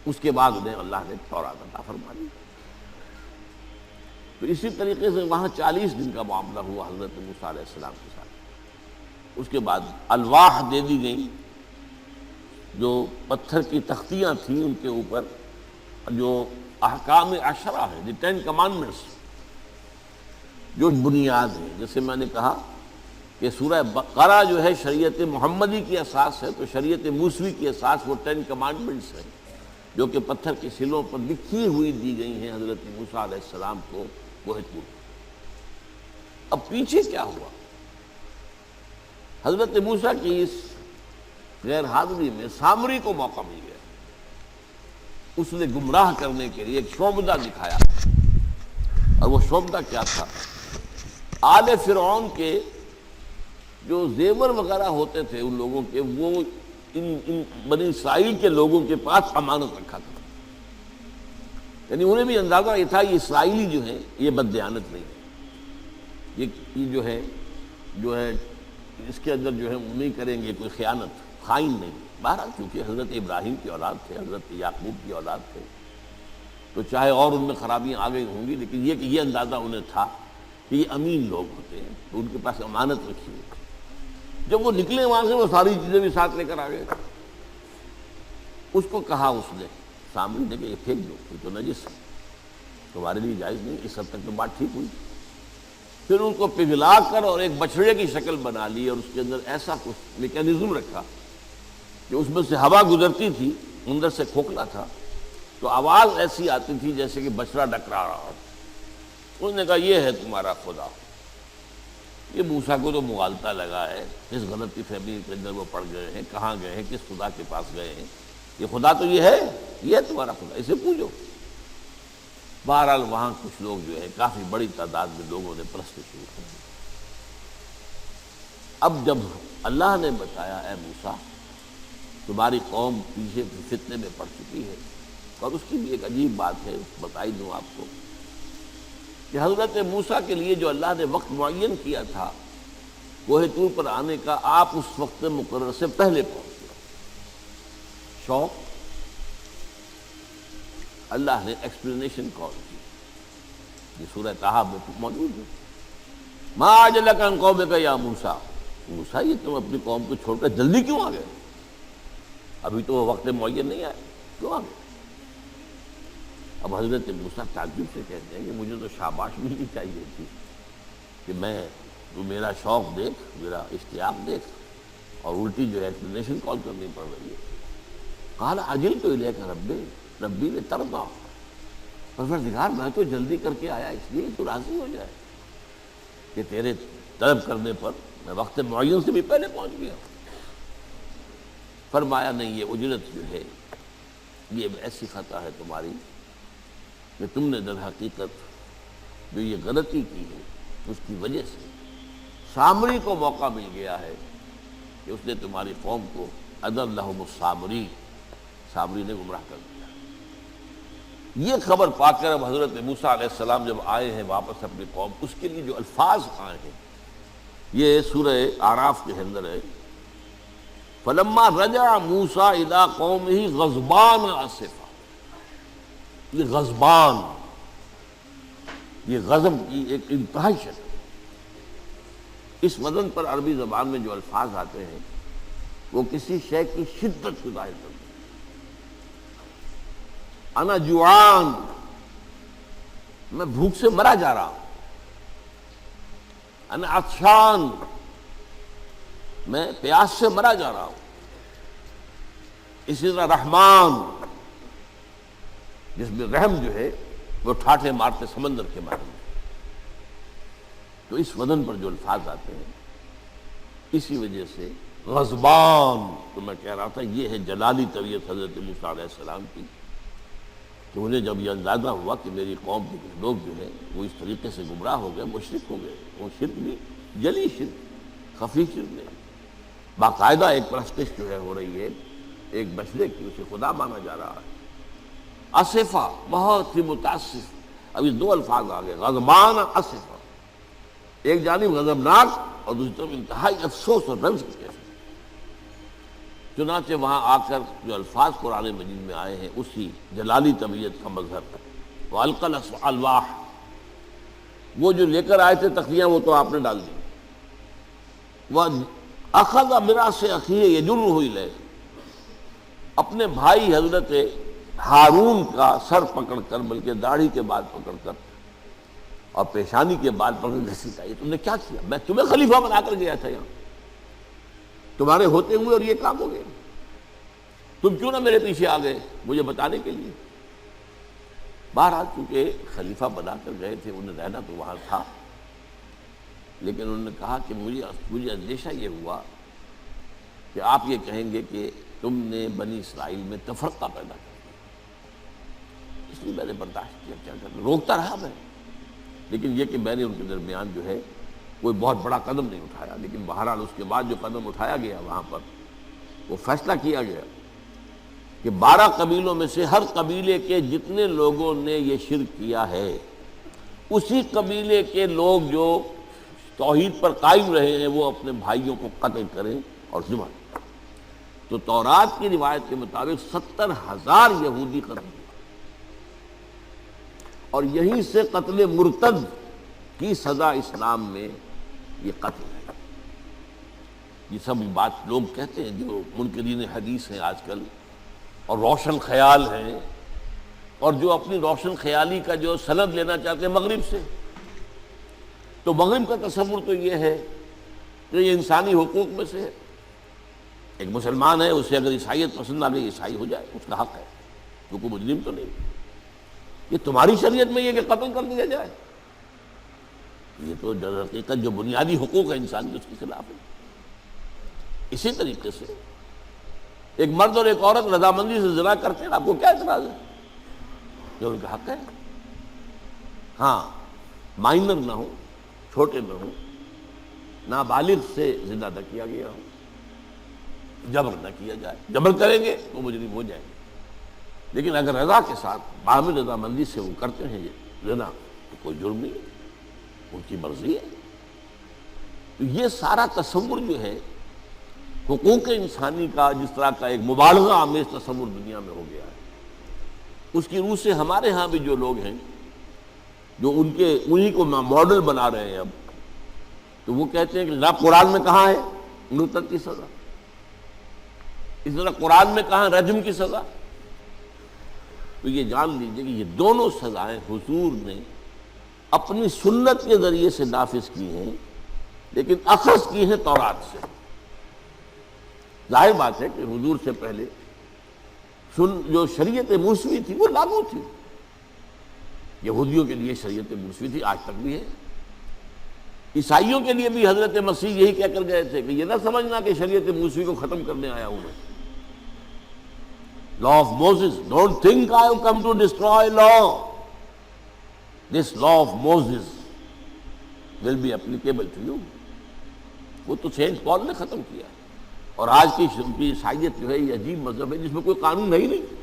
اس کے بعد انہیں اللہ نے تورات عطا فرما دی۔ تو اسی طریقے سے وہاں 40 دن کا معاملہ ہوا حضرت موسیٰ علیہ السلام کے ساتھ۔ اس کے بعد الواح دے دی گئی، جو پتھر کی تختیاں تھیں ان کے اوپر جو احکام عشرہ ہیں، دی 10 کمانڈمنٹس، جو بنیاد ہے۔ جیسے میں نے کہا کہ سورہ بقرہ جو ہے شریعت محمدی کی اساس ہے، تو شریعت موسوی کی اساس وہ 10 کمانڈمنٹس ہیں، جو کہ پتھر کی سلوں پر لکھی ہوئی دی گئی ہیں حضرت موسیٰ علیہ السلام کو کوہ طور۔ اب پیچھے کیا ہوا؟ حضرت موسیٰ کی اس غیر حاضری میں سامری کو موقع مل گیا، اس نے گمراہ کرنے کے لیے ایک شعبدہ دکھایا، اور وہ شعبدہ کیا تھا؟ آل فرعون کے جو زیور وغیرہ ہوتے تھے ان لوگوں کے، وہ ان بنی اسرائیل کے لوگوں کے پاس امانت رکھا تھا۔ یعنی انہیں بھی اندازہ یہ تھا یہ اسرائیلی جو ہیں یہ بددیانت نہیں ہے، یہ جو ہے اس کے اندر جو ہے وہ نہیں کریں گے کوئی خیانت، خائن نہیں۔ بہرحال چونکہ حضرت ابراہیم کی اولاد تھے، حضرت یعقوب کی اولاد تھے، تو چاہے اور ان میں خرابیاں آ گئی ہوں گی، لیکن یہ کہ یہ اندازہ انہیں تھا کہ یہ امین لوگ ہوتے ہیں، تو ان کے پاس امانت رکھی ہوئی۔ جب وہ نکلے وہاں سے وہ ساری چیزیں بھی ساتھ لے کر آ گئے۔ اس کو کہا اس نے سامنے نے کہ یہ پھینک دو، یہ تو نجس ہے، تمہارے لیے جائز نہیں۔ اس حد تک تو بات ٹھیک ہوئی۔ پھر ان کو پگھلا کر اور ایک بچڑے کی شکل بنا لی، اور اس کے اندر ایسا کچھ میکینزم رکھا کہ اس میں سے ہوا گزرتی تھی، اندر سے کھوکھلا تھا، تو آواز ایسی آتی تھی جیسے کہ بچڑا ڈکرا رہا ہو۔ اس نے کہا یہ ہے تمہارا خدا۔ یہ موسیٰ کو تو مغالطہ لگا ہے، اس غلطی فہمی کے اندر وہ پڑ گئے ہیں، کہاں گئے ہیں، کس خدا کے پاس گئے ہیں، یہ خدا تو یہ ہے تمہارا خدا، اسے پوجو۔ بہرحال وہاں کچھ لوگ جو ہے کافی بڑی تعداد میں لوگوں نے پرست شروع کر دی۔ اب جب اللہ نے بتایا اے موسیٰ تمہاری قوم پیچھے فتنے میں پڑ چکی ہے، اور اس کی بھی ایک عجیب بات ہے، بتائی دوں آپ کو کہ حضرت موسیٰ کے لیے جو اللہ نے وقت معین کیا تھا کوہ طور پر آنے کا، آپ اس وقت مقرر سے پہلے پہنچ گئے۔ شوق اللہ نے ایکسپلینیشن کال کی، یہ سورہ طٰہٰ میں موجود ہے۔ ما اعجلک عن قومک یا موسیٰ، موسیٰ یہ تم اپنی قوم کو چھوڑ کر جلدی کیوں آ گئے؟ ابھی تو وہ وقت معین نہیں آیا، کیوں آ گئے؟ اب حضرت موسیٰ تعجب سے کہتے ہیں کہ مجھے تو شاباش ملنی چاہیے تھی کہ تو میرا شوق دیکھ، میرا اشتیاق دیکھ، اور الٹی جو ہے ایکسپلینیشن کال کرنی پڑ رہی ہے۔ قال عجلت الیک ربی لترضیٰ، پروردگار میں تو جلدی کر کے آیا اس لیے تو راضی ہو جائے کہ تیرے طلب کرنے پر میں وقت معین سے بھی پہلے پہنچ گیا۔ فرمایا نہیں، یہ اجرت جو ہے یہ ایسی خطا ہے تمہاری کہ تم نے در حقیقت جو یہ غلطی کی ہے اس کی وجہ سے سامری کو موقع مل گیا ہے کہ اس نے تمہاری قوم کو اضلھم السامری، سامری نے گمراہ کر دیا۔ یہ خبر پا کر اب حضرت موسیٰ علیہ السلام جب آئے ہیں واپس اپنی قوم، اس کے لیے جو الفاظ آئے ہیں یہ سورہ اعراف کے اندر ہے۔ فلما رجع موسیٰ الی قومہ غضبان آسفا، یہ غضبان، یہ غضب کی ایک انتہائی شکل۔ اس وزن پر عربی زبان میں جو الفاظ آتے ہیں وہ کسی شے کی شدت کو ظاہر کرتے ہیں۔ انا جوعان، میں بھوک سے مرا جا رہا ہوں۔ انا عطشان، میں پیاس سے مرا جا رہا ہوں۔ اسی طرح رحمان، جس میں رحم جو ہے وہ ٹھاٹھے مارتے سمندر کے بارے میں۔ تو اس وزن پر جو الفاظ آتے ہیں اسی وجہ سے غضبان، تو میں کہہ رہا تھا یہ ہے جلالی طبیعت حضرت موسیٰ علیہ السلام کی، کہ انہیں جب یہ اندازہ ہوا کہ میری قوم کے کچھ لوگ جو ہیں وہ اس طریقے سے گمراہ ہو گئے، مشرک ہو گئے، وہ شرک بھی جلی شرک، خفی شرک نہیں، باقاعدہ ایک پرستش جو ہے ہو رہی ہے ایک بچڑے کی، اسے خدا مانا جا رہا ہے۔ اسفا، بہت ہی متاسف۔ اب یہ دو الفاظ آ گئے، غضبان، اسفا، ایک جانب غضبناک اور دوسری طرف انتہائی افسوس اور رنج کے کیسے۔ چنانچہ وہاں آ کر جو الفاظ قرآن مجید میں آئے ہیں اسی جلالی طبیعت کا مظہر ہے۔ وَأَلْقَى الْأَلْوَاحَ، وہ جو لے کر آئے تھے تختیاں وہ تو آپ نے ڈال دی۔ وَأَخَذَ مِرَاسَ أَخِيهِ يَجُرُّهُ إِلَيْهِ، اپنے بھائی حضرت ہارون کا سر پکڑ کر، بلکہ داڑھی کے بال پکڑ کر اور پیشانی کے بال پکڑ کر گھسیٹا، یہ تم نے کیا کیا؟ میں تمہیں خلیفہ بنا کر گیا تھا یہاں، تمہارے ہوتے ہوئے اور یہ کام ہو گیا، تم کیوں نہ میرے پیچھے آ گئے مجھے بتانے کے لیے؟ بہرحال چونکہ خلیفہ بنا کر گئے تھے، انہیں رہنا تو وہاں تھا، لیکن انہوں نے کہا کہ مجھے اندیشہ یہ ہوا کہ آپ یہ کہیں گے کہ تم نے بنی اسرائیل میں تفرقہ پیدا کر دیا، اس لیے میں نے برداشت کیا، کیا کرنا، روکتا رہا میں، لیکن یہ کہ میں نے ان کے درمیان جو ہے کوئی بہت بڑا قدم نہیں اٹھایا۔ لیکن بہرحال اس کے بعد جو قدم اٹھایا گیا وہاں پر وہ فیصلہ کیا گیا کہ 12 قبیلوں میں سے ہر قبیلے کے جتنے لوگوں نے یہ شرک کیا ہے اسی قبیلے کے لوگ جو توحید پر قائم رہے ہیں وہ اپنے بھائیوں کو قتل کریں اور ذبح کریں۔ تو تورات کی روایت کے مطابق 70,000 یہودی قتل ہوئے، اور یہیں سے قتل مرتد کی سزا اسلام میں یہ قتل ہے۔ یہ سب بات لوگ کہتے ہیں جو منکرین حدیث ہیں آج کل اور روشن خیال ہیں، اور جو اپنی روشن خیالی کا جو سند لینا چاہتے ہیں مغرب سے، تو مغرب کا تصور تو یہ ہے کہ یہ انسانی حقوق میں سے ہے، ایک مسلمان ہے اسے اگر عیسائیت پسند آ گئی عیسائی ہو جائے، اس کا حق ہے، کیونکہ مجرم تو نہیں۔ یہ تمہاری شریعت میں یہ کہ قتل کر دیا جائے، یہ تو در حقیقت جو بنیادی حقوق ہے انسان کے اس کے خلاف ہے۔ اسی طریقے سے ایک مرد اور ایک عورت رضامندی سے زنا کرتے ہیں، آپ کو کیا اعتراض ہے؟ جو ان کا حق ہے، ہاں مائنر نہ ہو، چھوٹے نہ ہو، نابالغ سے زنا نہ کیا گیا ہو، جبر نہ کیا جائے، جبر کریں گے وہ مجرم ہو جائیں گے، لیکن اگر رضا کے ساتھ باہمی رضامندی سے وہ کرتے ہیں یہ زنا تو کوئی جرم نہیں ہے، ان کی مرضی ہے۔ تو یہ سارا تصور جو ہے حقوق انسانی کا جس طرح کا ایک مبالغہ آمیز تصور دنیا میں ہو گیا ہے، اس کی روح سے ہمارے ہاں بھی جو لوگ ہیں جو انہی کو ماڈل بنا رہے ہیں اب، تو وہ کہتے ہیں کہ جناب قرآن میں کہاں ہے مرتد کی سزا، اس طرح قرآن میں کہاں رجم کی سزا؟ تو یہ جان لیجیے کہ یہ دونوں سزائیں حضور نے اپنی سنت کے ذریعے سے نافذ کی ہیں، لیکن اخذ کی ہیں تورات سے۔ ظاہر بات ہے کہ حضور سے پہلے جو شریعت موسوی تھی وہ لاگو تھی، یہودیوں کے لیے شریعت موسوی تھی، آج تک بھی ہے۔ عیسائیوں کے لیے بھی حضرت مسیح یہی کہہ کر گئے تھے کہ یہ نہ سمجھنا کہ شریعت موسوی کو ختم کرنے آیا ہوں میں۔ Law of Moses, don't think I have come to destroy law. This law of Moses will be applicable to you. وہ تو سینٹ پال نے ختم کیا، اور آج کی عیسائیت جو ہے یہ عجیب مذہب ہے جس میں کوئی قانون ہے ہی نہیں۔